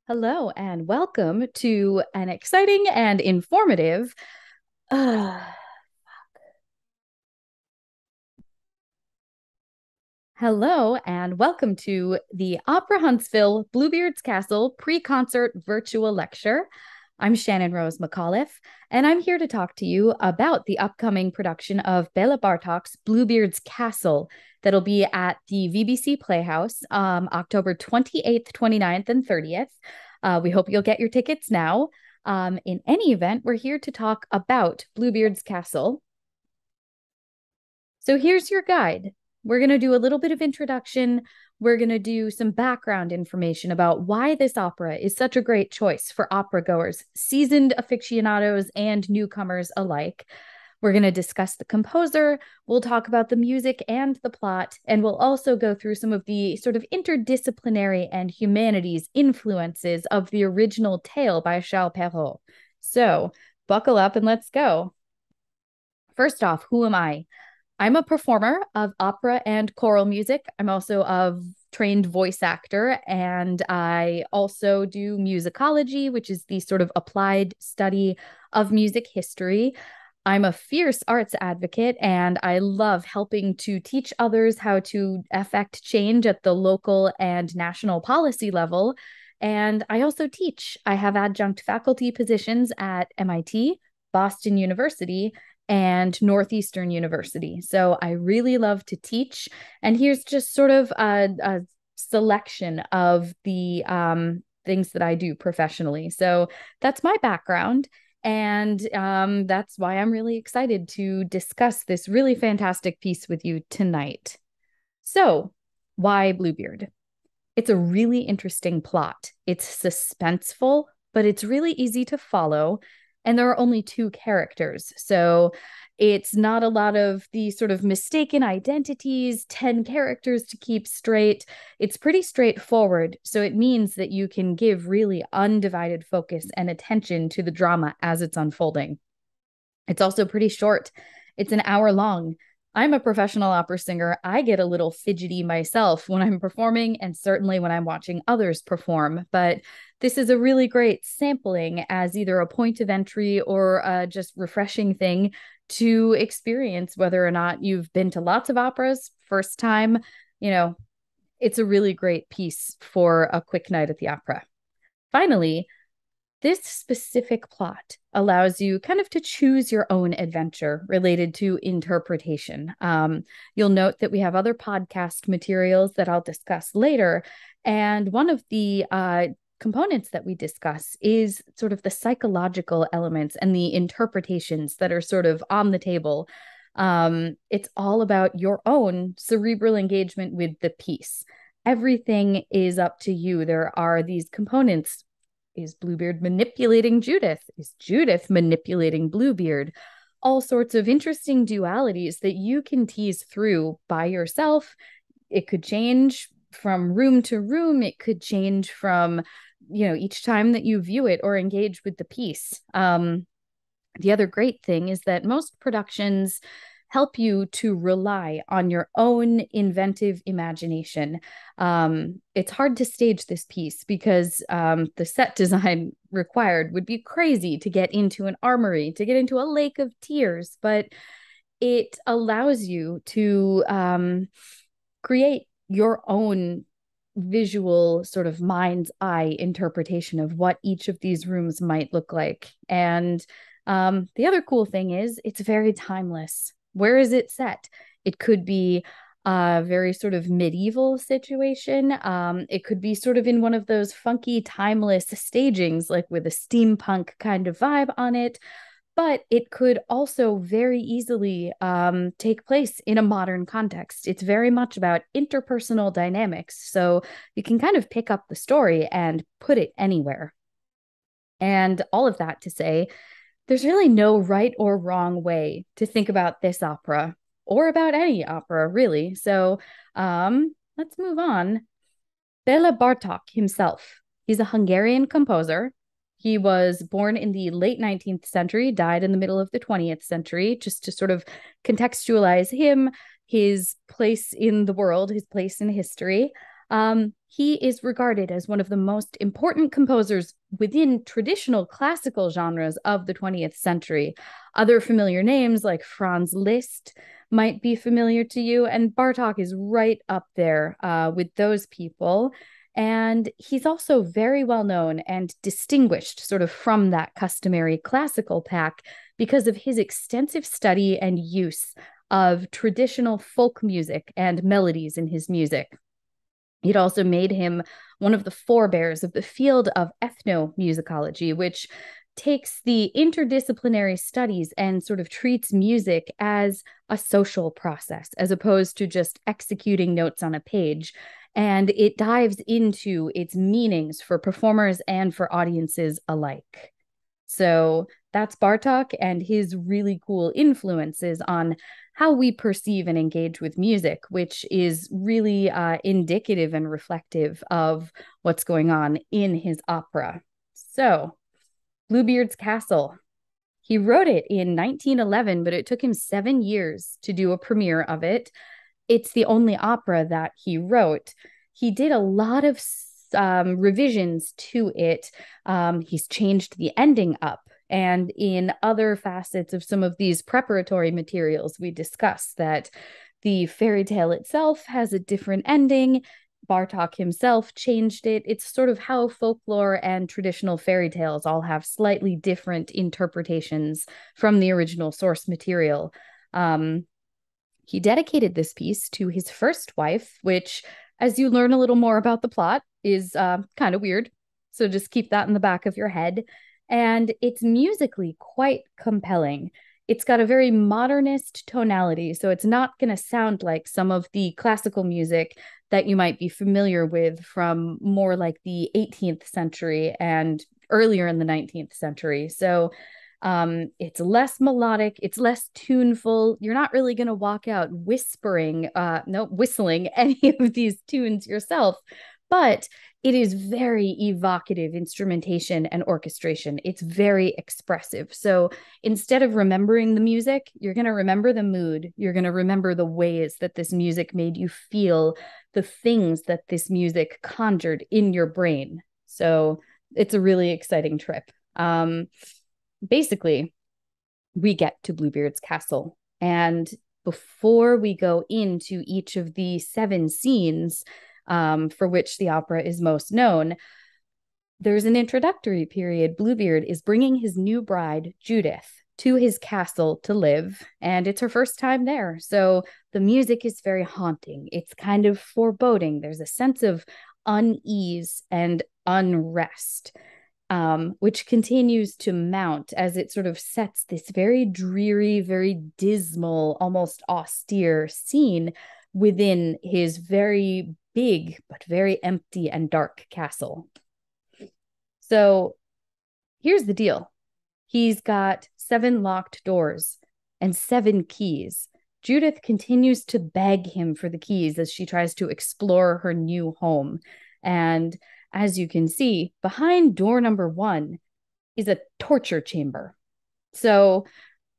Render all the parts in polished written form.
Hello and welcome to an exciting and informative. Uh, Hello and welcome to the Opera Huntsville Bluebeard's Castle pre-concert virtual lecture. I'm Shannon Rose McAuliffe, and I'm here to talk to you about the upcoming production of Bela Bartok's Bluebeard's Castle that'll be at the VBC Playhouse October 28th, 29th, and 30th. We hope you'll get your tickets now. In any event, we're here to talk about Bluebeard's Castle. So here's your guide. We're going to do a little bit of introduction. We're going to do some background information about why this opera is such a great choice for opera goers, seasoned aficionados, and newcomers alike. We're going to discuss the composer. We'll talk about the music and the plot, and we'll also go through some of the sort of interdisciplinary and humanities influences of the original tale by Charles Perrault. So buckle up and let's go. First off, who am I? I'm a performer of opera and choral music. I'm also a trained voice actor, and I also do musicology, which is the sort of applied study of music history. I'm a fierce arts advocate, and I love helping to teach others how to affect change at the local and national policy level. And I also teach. I have adjunct faculty positions at MIT, Boston University, and Northeastern University. So I really love to teach. And here's just sort of a selection of the things that I do professionally. So that's my background. And that's why I'm really excited to discuss this really fantastic piece with you tonight. So, why Bluebeard? It's a really interesting plot. It's suspenseful, but it's really easy to follow. And there are only two characters. So it's not a lot of the sort of mistaken identities, 10 characters to keep straight. It's pretty straightforward. So it means that you can give really undivided focus and attention to the drama as it's unfolding. It's also pretty short. It's an hour long. I'm a professional opera singer. I get a little fidgety myself when I'm performing and certainly when I'm watching others perform. But this is a really great sampling as either a point of entry or just refreshing thing to experience whether or not you've been to lots of operas, first time, you know, it's a really great piece for a quick night at the opera. Finally, this specific plot allows you kind of to choose your own adventure related to interpretation. You'll note that we have other podcast materials that I'll discuss later. And one of the components that we discuss is sort of the psychological elements and the interpretations that are sort of on the table. It's all about your own cerebral engagement with the piece. Everything is up to you. There are these components. Is Bluebeard manipulating Judith? Is Judith manipulating Bluebeard? All sorts of interesting dualities that you can tease through by yourself. It could change from room to room. It could change from, each time that you view it or engage with the piece. The other great thing is that most productions help you to rely on your own inventive imagination. It's hard to stage this piece because the set design required would be crazy to get into an armory, to get into a lake of tears, but it allows you to create your own visual sort of mind's eye interpretation of what each of these rooms might look like. And the other cool thing is it's very timeless. Where is it set? It could be a very sort of medieval situation. It could be sort of in one of those funky, timeless stagings, like with a steampunk kind of vibe on it. But it could also very easily take place in a modern context. It's very much about interpersonal dynamics. So you can kind of pick up the story and put it anywhere. And all of that to say, there's really no right or wrong way to think about this opera or about any opera, really. So let's move on. Bela Bartok himself, he's a Hungarian composer. He was born in the late 19th century, died in the middle of the 20th century, just to sort of contextualize him, his place in the world, his place in history. he is regarded as one of the most important composers within traditional classical genres of the 20th century. Other familiar names like Franz Liszt might be familiar to you, and Bartók is right up there with those people. And he's also very well known and distinguished sort of from that customary classical pack because of his extensive study and use of traditional folk music and melodies in his music. It also made him one of the forebears of the field of ethnomusicology, which takes the interdisciplinary studies and sort of treats music as a social process, as opposed to just executing notes on a page. And it dives into its meanings for performers and for audiences alike. So that's Bartók and his really cool influences on how we perceive and engage with music, which is really indicative and reflective of what's going on in his opera. So, Bluebeard's Castle. He wrote it in 1911, but it took him 7 years to do a premiere of it. It's the only opera that he wrote. He did a lot of revisions to it. He's changed the ending up. And in other facets of some of these preparatory materials, we discuss that the fairy tale itself has a different ending. Bartók himself changed it. It's sort of how folklore and traditional fairy tales all have slightly different interpretations from the original source material. He dedicated this piece to his first wife, which, as you learn a little more about the plot, is kind of weird. So just keep that in the back of your head. And it's musically quite compelling. It's got a very modernist tonality, so it's not going to sound like some of the classical music that you might be familiar with from more like the 18th century and earlier in the 19th century. So it's less melodic, it's less tuneful. You're not really going to walk out whistling any of these tunes yourself, but it is very evocative instrumentation and orchestration. It's very expressive. So instead of remembering the music, you're going to remember the mood. You're going to remember the ways that this music made you feel, the things that this music conjured in your brain. So it's a really exciting trip. Basically, we get to Bluebeard's castle. And before we go into each of the 7 scenes, for which the opera is most known, there's an introductory period. Bluebeard is bringing his new bride, Judith, to his castle to live, and it's her first time there. So the music is very haunting. It's kind of foreboding. There's a sense of unease and unrest, which continues to mount as it sort of sets this very dreary, very dismal, almost austere scene within his very big but very empty and dark castle. So here's the deal. He's got 7 locked doors and 7 keys. Judith continues to beg him for the keys as she tries to explore her new home. And as you can see, behind door number 1 is a torture chamber. So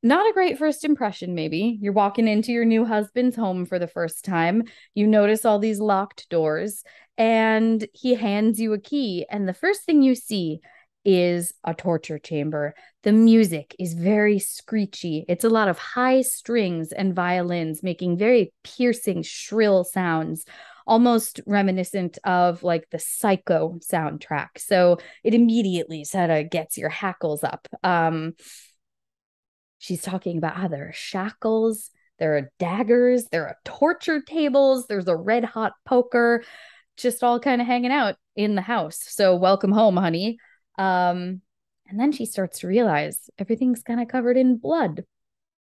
not a great first impression, maybe. You're walking into your new husband's home for the first time. You notice all these locked doors, and he hands you a key. And the first thing you see is a torture chamber. The music is very screechy. It's a lot of high strings and violins making very piercing, shrill sounds, almost reminiscent of like the Psycho soundtrack. So it immediately sort of gets your hackles up. She's talking about how there are shackles, there are daggers, there are torture tables, there's a red hot poker, just all kind of hanging out in the house. So welcome home, honey. And then she starts to realize everything's kind of covered in blood,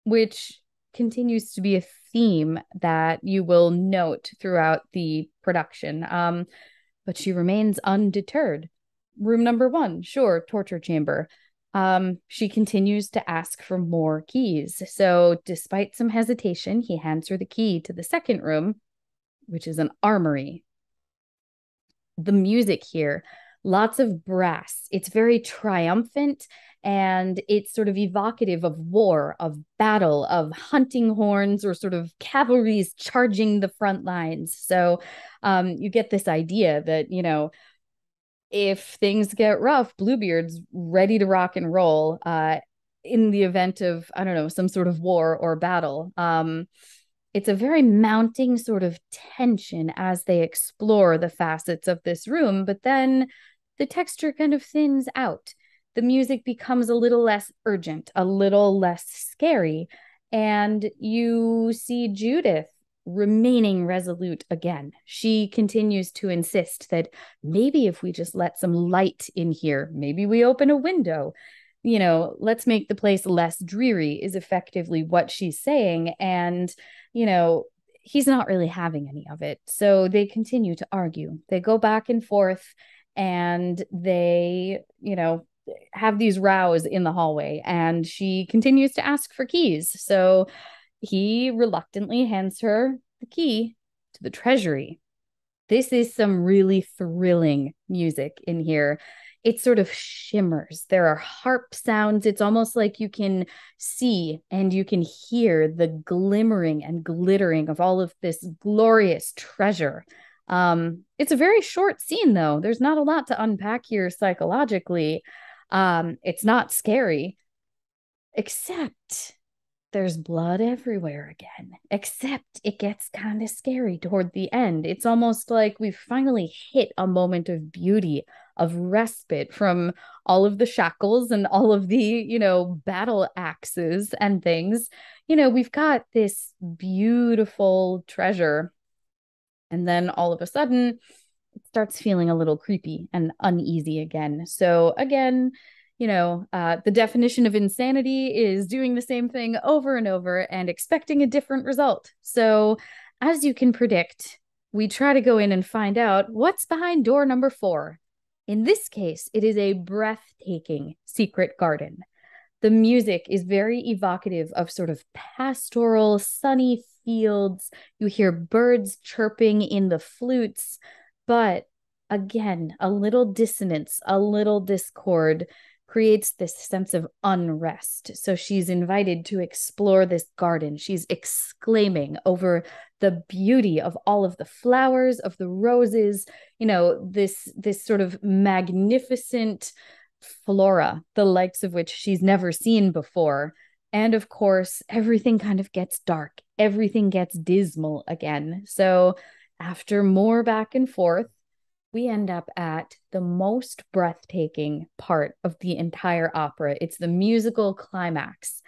which continues to be a theme that you will note throughout the production. But she remains undeterred. Room number 1, sure, torture chamber. She continues to ask for more keys. So despite some hesitation, he hands her the key to the second room, which is an armory. The music here, lots of brass. It's very triumphant And it's sort of evocative of war, of battle, of hunting horns, or sort of cavalry's charging the front lines. So you get this idea that, if things get rough, Bluebeard's ready to rock and roll in the event of, I don't know, some sort of war or battle. It's a very mounting sort of tension as they explore the facets of this room, but then the texture kind of thins out. The music becomes a little less urgent, a little less scary, and you see Judith remaining resolute again. She continues to insist that maybe if we just let some light in here, maybe we open a window, let's make the place less dreary, is effectively what she's saying. And, he's not really having any of it. So they continue to argue. They go back and forth, and they, have these rows in the hallway, and she continues to ask for keys. So he reluctantly hands her the key to the Treasury. This is some really thrilling music in here. It sort of shimmers. There are harp sounds. It's almost like you can see and you can hear the glimmering and glittering of all of this glorious treasure. It's a very short scene, though. There's not a lot to unpack here psychologically. It's not scary, except there's blood everywhere again, except it gets kind of scary toward the end. It's almost like we've finally hit a moment of beauty, of respite from all of the shackles and all of the, battle axes and things. We've got this beautiful treasure. And then all of a sudden, it starts feeling a little creepy and uneasy again. So again, the definition of insanity is doing the same thing over and over and expecting a different result. So, as you can predict, we try to go in and find out what's behind door number 4. In this case, it is a breathtaking secret garden. The music is very evocative of sort of pastoral, sunny fields. You hear birds chirping in the flutes, but again, a little dissonance, a little discord creates this sense of unrest. So she's invited to explore this garden. She's exclaiming over the beauty of all of the flowers, of the roses, this sort of magnificent flora, the likes of which she's never seen before. And of course, everything kind of gets dark. Everything gets dismal again. So after more back and forth, we end up at the most breathtaking part of the entire opera. It's the musical climax.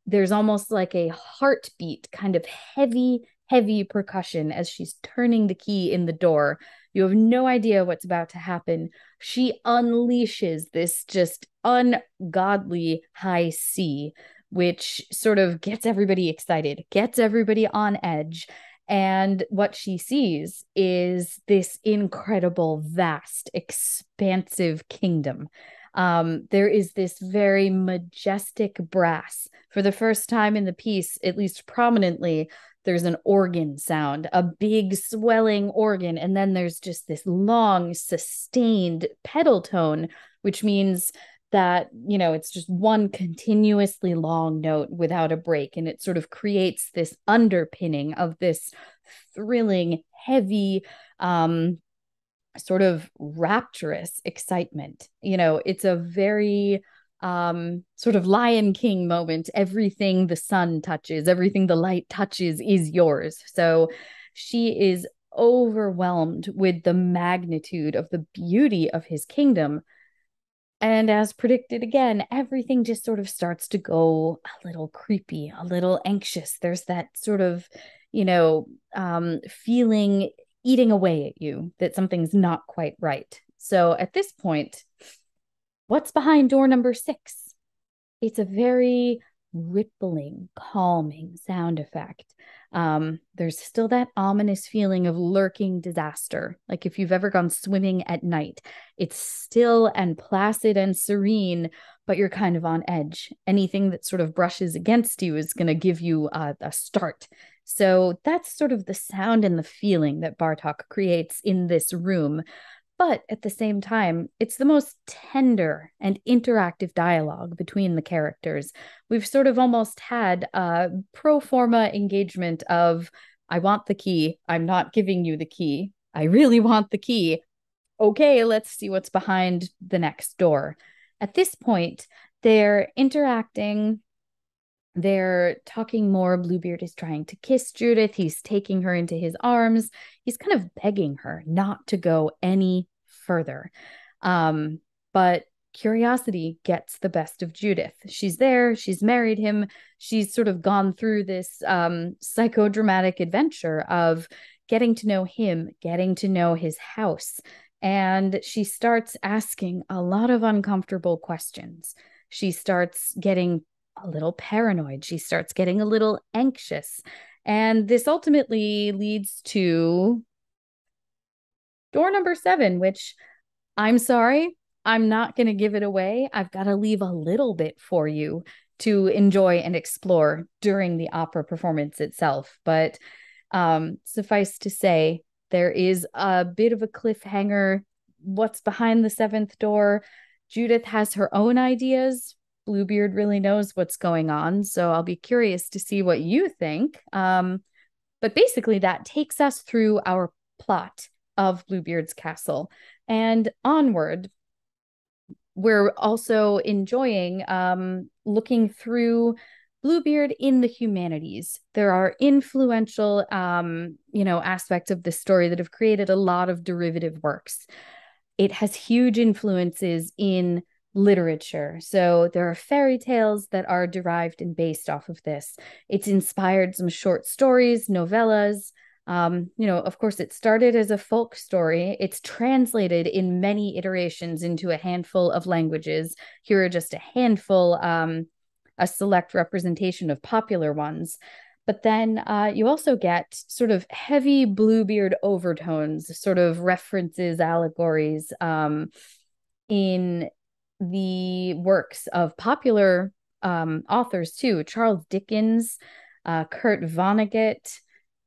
There's almost like a heartbeat, kind of heavy, heavy percussion as she's turning the key in the door. You have no idea what's about to happen. She unleashes this just ungodly high C, which sort of gets everybody excited, gets everybody on edge. And what she sees is this incredible, vast, expansive kingdom. There is this very majestic brass. For the first time in the piece, at least prominently, there's an organ sound, a big swelling organ. And then there's just this long, sustained pedal tone, which means that, it's just one continuously long note without a break. And it sort of creates this underpinning of this thrilling, heavy, sort of rapturous excitement. It's a very sort of Lion King moment. Everything the sun touches, everything the light touches is yours. So she is overwhelmed with the magnitude of the beauty of his kingdom. And as predicted again, everything just sort of starts to go a little creepy, a little anxious. There's that sort of, feeling eating away at you that something's not quite right. So at this point, what's behind door number 6? It's a very rippling, calming sound effect. There's still that ominous feeling of lurking disaster. Like if you've ever gone swimming at night, it's still and placid and serene, but you're kind of on edge. Anything that sort of brushes against you is going to give you a start. So that's sort of the sound and the feeling that Bartók creates in this room. But at the same time, it's the most tender and interactive dialogue between the characters. We've sort of almost had a pro forma engagement of, I want the key. I'm not giving you the key. I really want the key. Okay, let's see what's behind the next door. At this point, they're interacting. They're talking more. Bluebeard is trying to kiss Judith. He's taking her into his arms. He's kind of begging her not to go any further. But curiosity gets the best of Judith. She's there. She's married him. She's sort of gone through this psychodramatic adventure of getting to know him, getting to know his house. And she starts asking a lot of uncomfortable questions. She starts getting a little paranoid. She starts getting a little anxious. And this ultimately leads to door number 7, which, I'm sorry, I'm not going to give it away. I've got to leave a little bit for you to enjoy and explore during the opera performance itself. But suffice to say, there is a bit of a cliffhanger. What's behind the 7th door? Judith has her own ideas. Bluebeard really knows what's going on. So I'll be curious to see what you think. But basically, that takes us through our plot of Bluebeard's castle. And onward, we're also enjoying looking through Bluebeard in the humanities. There are influential, aspects of this story that have created a lot of derivative works. It has huge influences in literature. So there are fairy tales that are derived and based off of this. It's inspired some short stories, novellas. Of course, it started as a folk story. It's translated in many iterations into a handful of languages. Here are just a handful, a select representation of popular ones. But then you also get sort of heavy Bluebeard overtones, sort of references, allegories in the works of popular authors too. Charles Dickens, Kurt Vonnegut,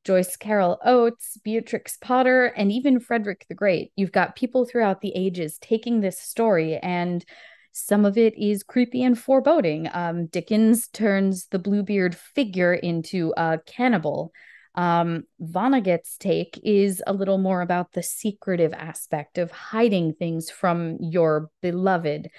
Joyce Carol Oates, Beatrix Potter, and even Frederick the Great. You've got people throughout the ages taking this story, and some of it is creepy and foreboding. Dickens turns the Bluebeard figure into a cannibal. Vonnegut's take is a little more about the secretive aspect of hiding things from your beloved.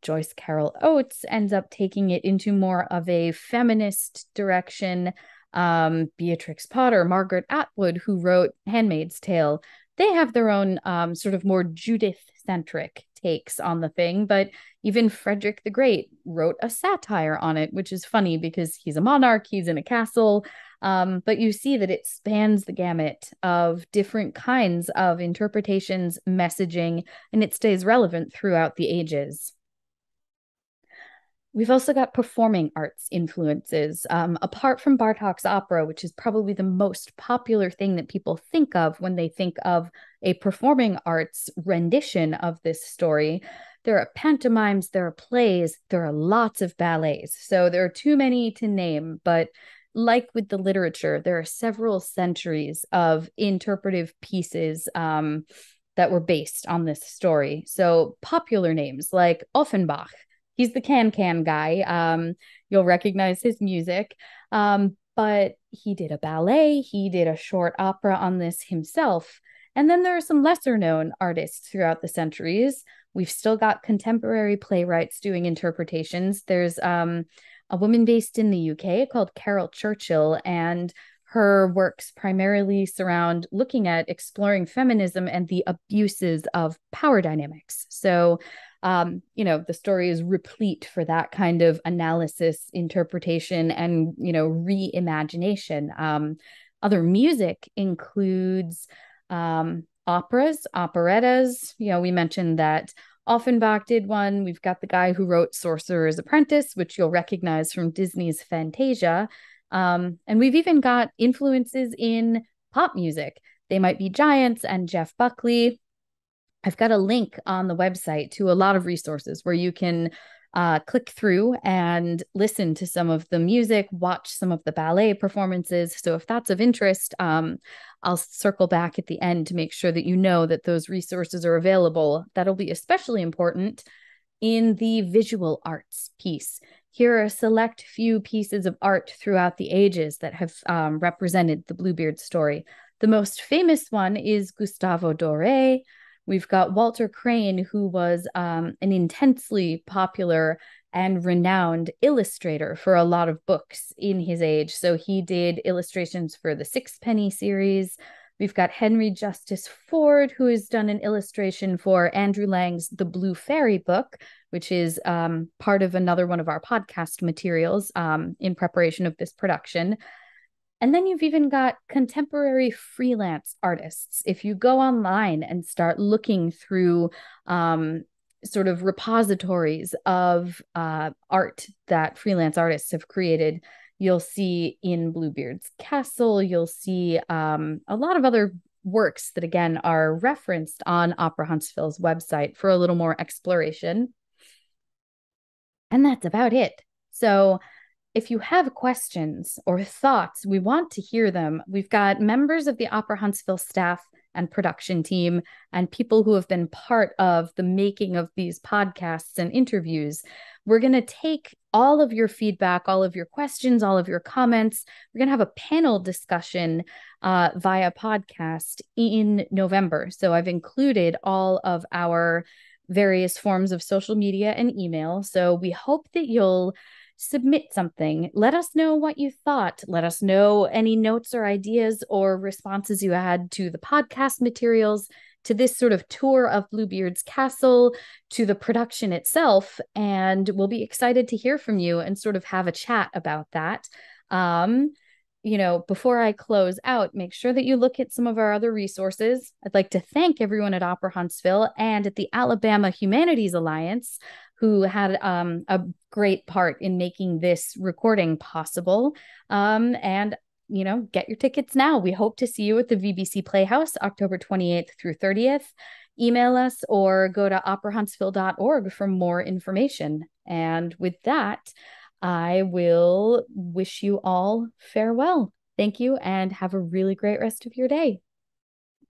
Joyce Carol Oates ends up taking it into more of a feminist direction. Beatrix Potter, Margaret Atwood, who wrote Handmaid's Tale, they have their own sort of more Judith-centric takes on the thing, but even Frederick the Great wrote a satire on it, which is funny because he's a monarch, he's in a castle, but you see that it spans the gamut of different kinds of interpretations, messaging, and it stays relevant throughout the ages. We've also got performing arts influences. Apart from Bartók's opera, which is probably the most popular thing that people think of when they think of a performing arts rendition of this story, there are pantomimes, there are plays, there are lots of ballets. So there are too many to name, but like with the literature, there are several centuries of interpretive pieces that were based on this story. So popular names like Offenbach, he's the can-can guy. You'll recognize his music. But he did a ballet. He did a short opera on this himself. And then there are some lesser-known artists throughout the centuries. We've still got contemporary playwrights doing interpretations. There's a woman based in the UK called Carol Churchill, and her works primarily surround looking at exploring feminism and the abuses of power dynamics. So the story is replete for that kind of analysis, interpretation, and, reimagination. Other music includes operas, operettas. We mentioned that Offenbach did one. We've got the guy who wrote Sorcerer's Apprentice, which you'll recognize from Disney's Fantasia. And we've even got influences in pop music. They Might Be Giants and Jeff Buckley. I've got a link on the website to a lot of resources where you can click through and listen to some of the music, watch some of the ballet performances. So if that's of interest, I'll circle back at the end to make sure that you know that those resources are available. That'll be especially important in the visual arts piece. Here are a select few pieces of art throughout the ages that have represented the Bluebeard story. The most famous one is Gustavo Doré. We've got Walter Crane, who was an intensely popular and renowned illustrator for a lot of books in his age. So he did illustrations for the Sixpenny series. We've got Henry Justice Ford, who has done an illustration for Andrew Lang's The Blue Fairy book, which is part of another one of our podcast materials in preparation of this production. And then you've even got contemporary freelance artists. If you go online and start looking through sort of repositories of art that freelance artists have created, you'll see in Bluebeard's Castle, you'll see a lot of other works that, again, are referenced on Opera Huntsville's website for a little more exploration. And that's about it. So if you have questions or thoughts, we want to hear them. We've got members of the Opera Huntsville staff and production team and people who have been part of the making of these podcasts and interviews. We're going to take all of your feedback, all of your questions, all of your comments. We're going to have a panel discussion via podcast in November. So I've included all of our various forms of social media and email. So we hope that you'll submit something. Let us know what you thought. Let us know any notes or ideas or responses you had to the podcast materials, to this sort of tour of Bluebeard's Castle, to the production itself. And we'll be excited to hear from you and sort of have a chat about that. Before I close out, make sure that you look at some of our other resources. I'd like to thank everyone at Opera Huntsville and at the Alabama Humanities Alliance, who had a great part in making this recording possible. And get your tickets now. We hope to see you at the VBC Playhouse, October 28th through 30th. Email us or go to operahuntsville.org for more information. And with that, I will wish you all farewell. Thank you and have a really great rest of your day.